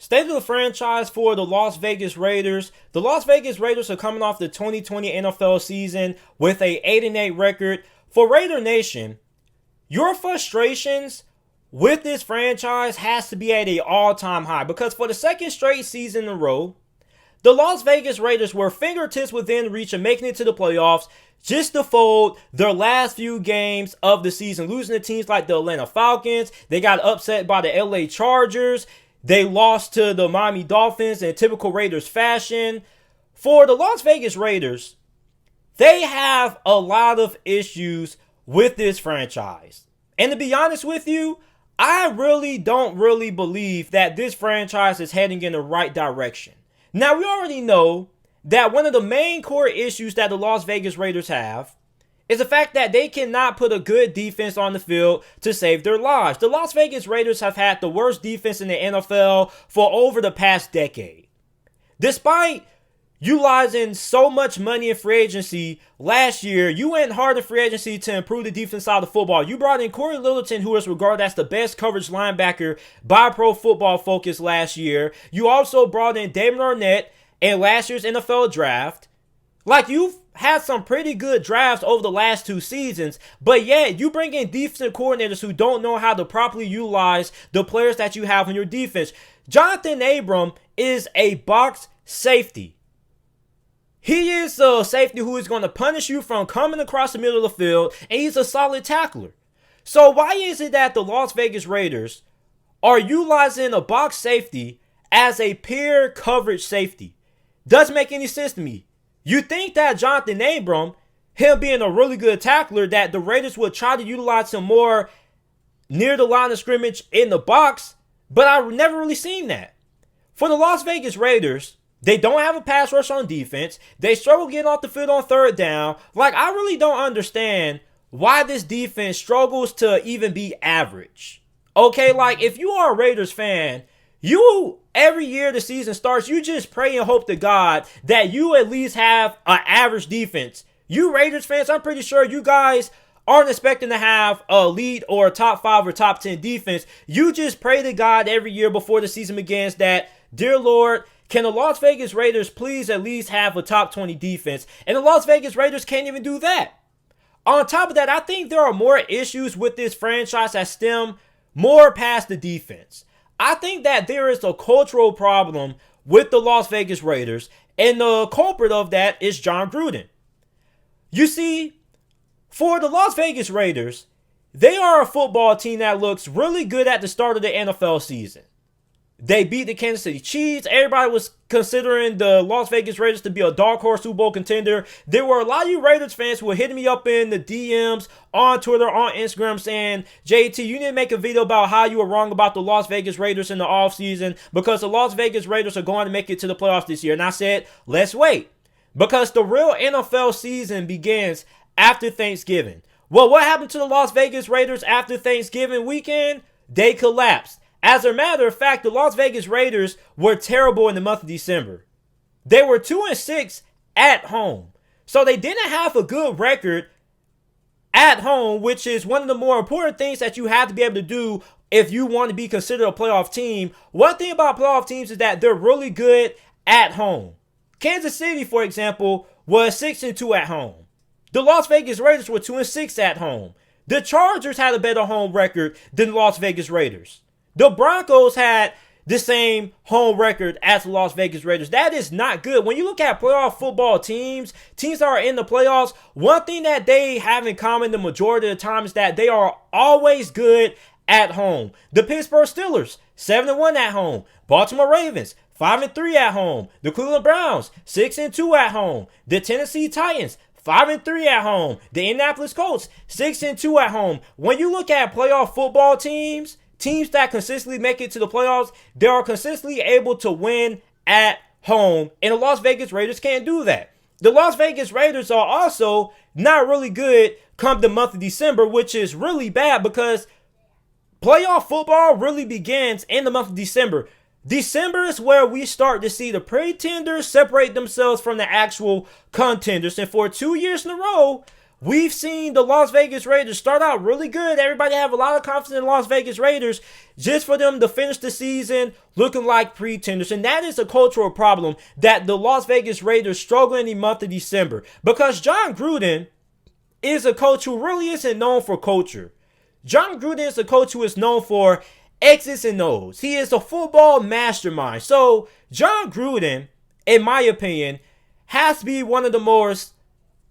State of the franchise for the Las Vegas Raiders. The Las Vegas Raiders are coming off the 2020 NFL season with a 8-8 record. For Raider Nation, your frustrations with this franchise has to be at an all-time high because for the second straight season in a row, the Las Vegas Raiders were fingertips within reach of making it to the playoffs just to fold their last few games of the season, losing to teams like the Atlanta Falcons. They got upset by the LA Chargers. They lost to the Miami Dolphins in typical Raiders fashion. For the Las Vegas Raiders, they have a lot of issues with this franchise. And to be honest with you, I don't believe that this franchise is heading in the right direction. Now, we already know that one of the main core issues that the Las Vegas Raiders have is the fact that they cannot put a good defense on the field to save their lives. The Las Vegas Raiders have had the worst defense in the NFL for over the past decade. Despite utilizing so much money in free agency last year, you went hard in free agency to improve the defense side of football. You brought in Corey Littleton, who is regarded as the best coverage linebacker by Pro Football Focus last year. You also brought in Damon Arnett in last year's NFL draft. You've had some pretty good drafts over the last two seasons, but yet you bring in defensive coordinators who don't know how to properly utilize the players that you have on your defense. Jonathan Abram is a box safety. He is a safety who is going to punish you from coming across the middle of the field, and he's a solid tackler. So why is it that the Las Vegas Raiders are utilizing a box safety as a peer coverage safety? Doesn't make any sense to me. You think that Jonathan Abram, him being a really good tackler, that the Raiders would try to utilize him more near the line of scrimmage in the box, but I've never really seen that. For the Las Vegas Raiders, they don't have a pass rush on defense. They struggle getting off the field on third down. I really don't understand why this defense struggles to even be average. Okay, if you are a Raiders fan, every year the season starts, you just pray and hope to God that you at least have an average defense. You Raiders fans, I'm pretty sure you guys aren't expecting to have a lead or a top 5 or top 10 defense. You just pray to God every year before the season begins that, dear Lord, can the Las Vegas Raiders please at least have a top 20 defense? And the Las Vegas Raiders can't even do that. On top of that, I think there are more issues with this franchise that stem more past the defense. I think that there is a cultural problem with the Las Vegas Raiders, and the culprit of that is Jon Gruden. You see, for the Las Vegas Raiders, they are a football team that looks really good at the start of the NFL season. They beat the Kansas City Chiefs. Everybody was considering the Las Vegas Raiders to be a dark horse Super Bowl contender. There were a lot of you Raiders fans who were hitting me up in the DMs, on Twitter, on Instagram, saying, JT, you need to make a video about how you were wrong about the Las Vegas Raiders in the offseason because the Las Vegas Raiders are going to make it to the playoffs this year. And I said, let's wait, because the real NFL season begins after Thanksgiving. Well, what happened to the Las Vegas Raiders after Thanksgiving weekend? They collapsed. As a matter of fact, the Las Vegas Raiders were terrible in the month of December. They were 2-6 at home. So they didn't have a good record at home, which is one of the more important things that you have to be able to do if you want to be considered a playoff team. One thing about playoff teams is that they're really good at home. Kansas City, for example, was 6-2 at home. The Las Vegas Raiders were 2-6 at home. The Chargers had a better home record than the Las Vegas Raiders. The Broncos had the same home record as the Las Vegas Raiders. That is not good. When you look at playoff football teams that are in the playoffs, one thing that they have in common the majority of the time is that they are always good at home. The Pittsburgh Steelers, 7-1 at home. Baltimore Ravens, 5-3 at home. The Cleveland Browns, 6-2 at home. The Tennessee Titans, 5-3 at home. The Indianapolis Colts, 6-2 at home. When you look at playoff football teams that consistently make it to the playoffs, they are consistently able to win at home. And the Las Vegas Raiders can't do that. The Las Vegas Raiders are also not really good come the month of December, which is really bad because playoff football really begins in the month of December. December is where we start to see the pretenders separate themselves from the actual contenders. And for 2 years in a row, We've seen the Las Vegas Raiders start out really good. Everybody have a lot of confidence in the Las Vegas Raiders just for them to finish the season looking like pretenders. And that is a cultural problem that the Las Vegas Raiders struggle in the month of December. Because Jon Gruden is a coach who really isn't known for culture. Jon Gruden is a coach who is known for X's and O's. He is a football mastermind. So Jon Gruden, in my opinion, has to be one of the most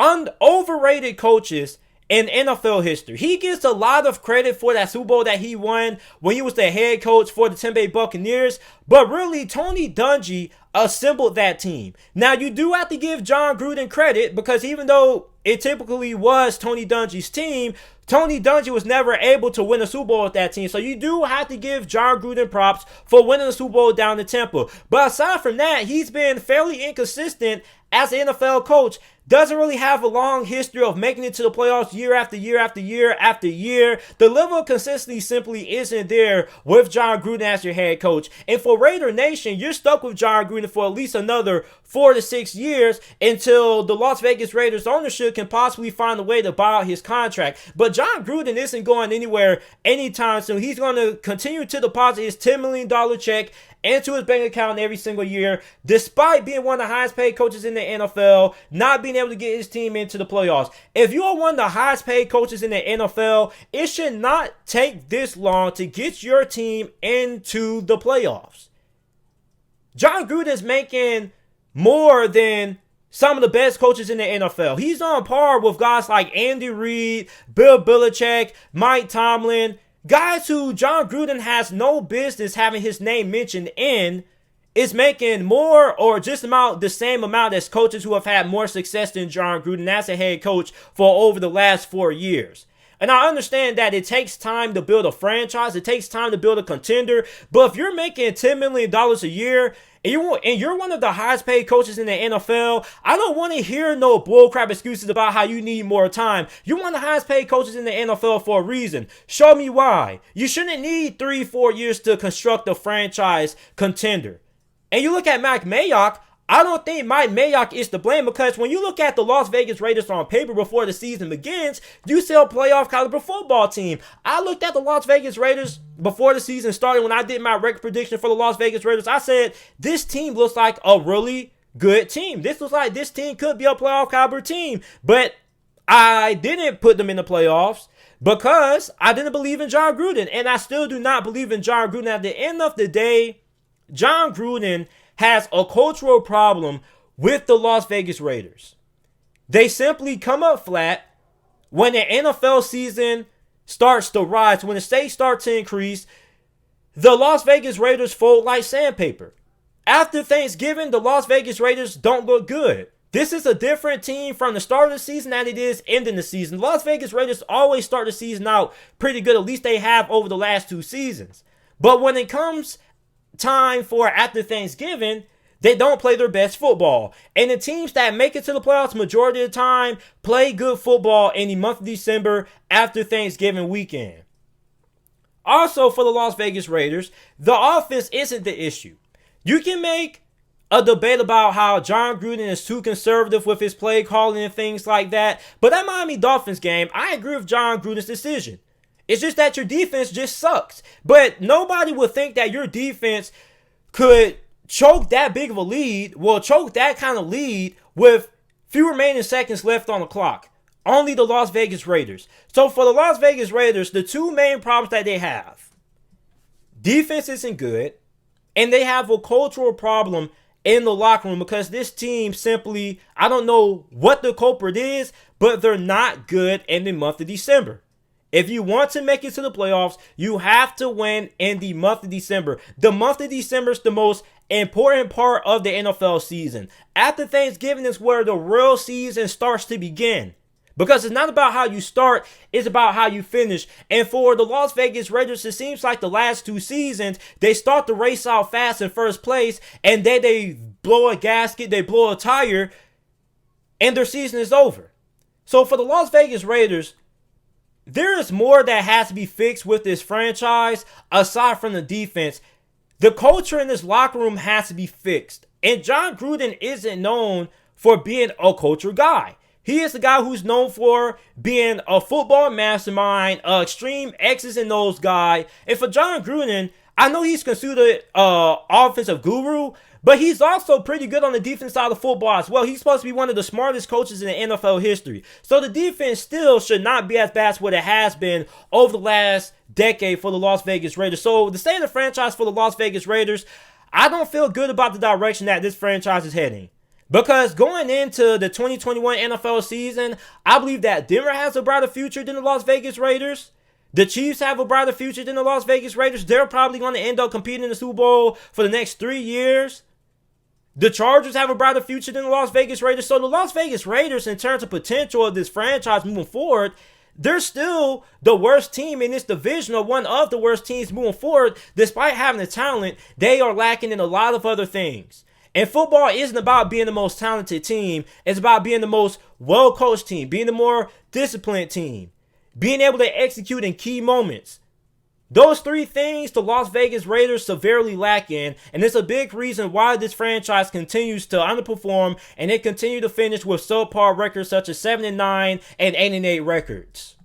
overrated coaches in NFL history. He gets a lot of credit for that Super Bowl that he won when he was the head coach for the Tampa Bay Buccaneers, but really Tony Dungy assembled that team. Now you do have to give Jon Gruden credit because even though it typically was Tony Dungy's team, Tony Dungy was never able to win a Super Bowl with that team. So you do have to give Jon Gruden props for winning the Super Bowl down in Tampa. But aside from that, he's been fairly inconsistent as an NFL coach. Doesn't really have a long history of making it to the playoffs year after year after year after year. The level of consistency simply isn't there with Jon Gruden as your head coach. And for Raider Nation, you're stuck with Jon Gruden for at least another 4 to 6 years until the Las Vegas Raiders ownership can possibly find a way to buy out his contract. But Jon Gruden isn't going anywhere anytime soon. He's going to continue to deposit his $10 million check into his bank account every single year, despite being one of the highest paid coaches in the NFL, not being able to get his team into the playoffs. If you are one of the highest paid coaches in the NFL, it should not take this long to get your team into the playoffs. Jon Gruden is making more than some of the best coaches in the NFL. He's on par with guys like Andy Reid, Bill Belichick, Mike Tomlin, guys who Jon Gruden has no business having his name mentioned in, is making more or just about the same amount as coaches who have had more success than Jon Gruden as a head coach for over the last 4 years. And I understand that it takes time to build a franchise. It takes time to build a contender. But if you're making $10 million a year and you're one of the highest paid coaches in the NFL, I don't want to hear no bullcrap excuses about how you need more time. You're one of the highest paid coaches in the NFL for a reason. Show me why. You shouldn't need 3-4 years to construct a franchise contender. And you look at Mike Mayock, I don't think Mike Mayock is to blame because when you look at the Las Vegas Raiders on paper before the season begins, you see a playoff caliber football team. I looked at the Las Vegas Raiders before the season started when I did my record prediction for the Las Vegas Raiders. I said, this team looks like a really good team. This looks like this team could be a playoff caliber team. But I didn't put them in the playoffs because I didn't believe in Jon Gruden. And I still do not believe in Jon Gruden. At the end of the day, Jon Gruden has a cultural problem with the Las Vegas Raiders. They simply come up flat when the NFL season starts to rise. When the stakes start to increase, the Las Vegas Raiders fold like sandpaper. After Thanksgiving, the Las Vegas Raiders don't look good. This is a different team from the start of the season than it is ending the season. The Las Vegas Raiders always start the season out pretty good. At least they have over the last 2 seasons. But when it comes time for after Thanksgiving, they don't play their best football. And the teams that make it to the playoffs majority of the time play good football in the month of December after Thanksgiving weekend. Also, for the Las Vegas Raiders, the offense isn't the issue. You can make a debate about how Jon Gruden is too conservative with his play calling and things like that. But that Miami Dolphins game, I agree with Jon Gruden's decision. It's just that your defense just sucks. But nobody would think that your defense could choke that big of a lead, choke that kind of lead with few remaining seconds left on the clock. Only the Las Vegas Raiders. So for the Las Vegas Raiders, the 2 main problems that they have, defense isn't good, and they have a cultural problem in the locker room because this team simply, I don't know what the culprit is, but they're not good in the month of December. If you want to make it to the playoffs, you have to win in the month of December. The month of December is the most important part of the NFL season. After Thanksgiving is where the real season starts to begin. Because it's not about how you start, it's about how you finish. And for the Las Vegas Raiders, it seems like the last 2 seasons, they start the race out fast in first place, and then they blow a gasket, they blow a tire, and their season is over. So for the Las Vegas Raiders, there is more that has to be fixed with this franchise aside from the defense. The culture in this locker room has to be fixed. And Jon Gruden isn't known for being a culture guy. He is the guy who's known for being a football mastermind, extreme X's and O's guy. And for Jon Gruden, I know he's considered offensive guru, but he's also pretty good on the defense side of football as well. He's supposed to be one of the smartest coaches in the NFL history. So the defense still should not be as bad as what it has been over the last decade for the Las Vegas Raiders. So the state of the franchise for the Las Vegas Raiders, I don't feel good about the direction that this franchise is heading. Because going into the 2021 NFL season, I believe that Denver has a brighter future than the Las Vegas Raiders. The Chiefs have a brighter future than the Las Vegas Raiders. They're probably going to end up competing in the Super Bowl for the next 3 years. The Chargers have a brighter future than the Las Vegas Raiders. So the Las Vegas Raiders, in terms of potential of this franchise moving forward, they're still the worst team in this division, or one of the worst teams moving forward. Despite having the talent, they are lacking in a lot of other things. And football isn't about being the most talented team. It's about being the most well-coached team, being the more disciplined team, being able to execute in key moments. Those three things the Las Vegas Raiders severely lack in, and it's a big reason why this franchise continues to underperform, and they continue to finish with subpar records such as 7-9 and 8-8 records.